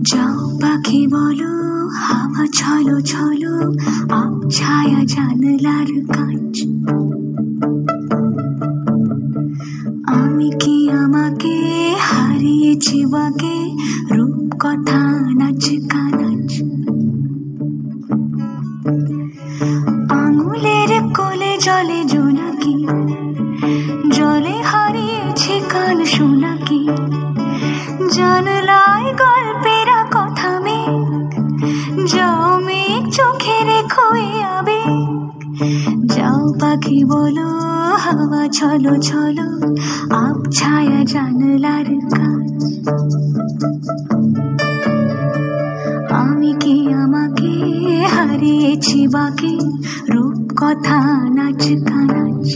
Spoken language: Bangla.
যাও পাখি বলো, হাওয়া ছলো ছলো, আব ছায়া জানলার কাঁচ। আমি কি আমাকে হারিয়েছি বাকে, রূপকথা নাচ কানাচ। আঙুলের কোলে জলে জোনাকি, জলে হারিয়েছি কাল সোনাকি। জানলায় গল্পেরা কথা মেঘ, যাও মেঘ চোখে রেখো এ আবেগ। যাও পাখি বলো, হাওয়া ছলো ছলো, আব ছায়া জানলার কাঁচ। আমি কি আমাকে হারিয়েছি বাকে, রূপকথা নাচ কানাচ।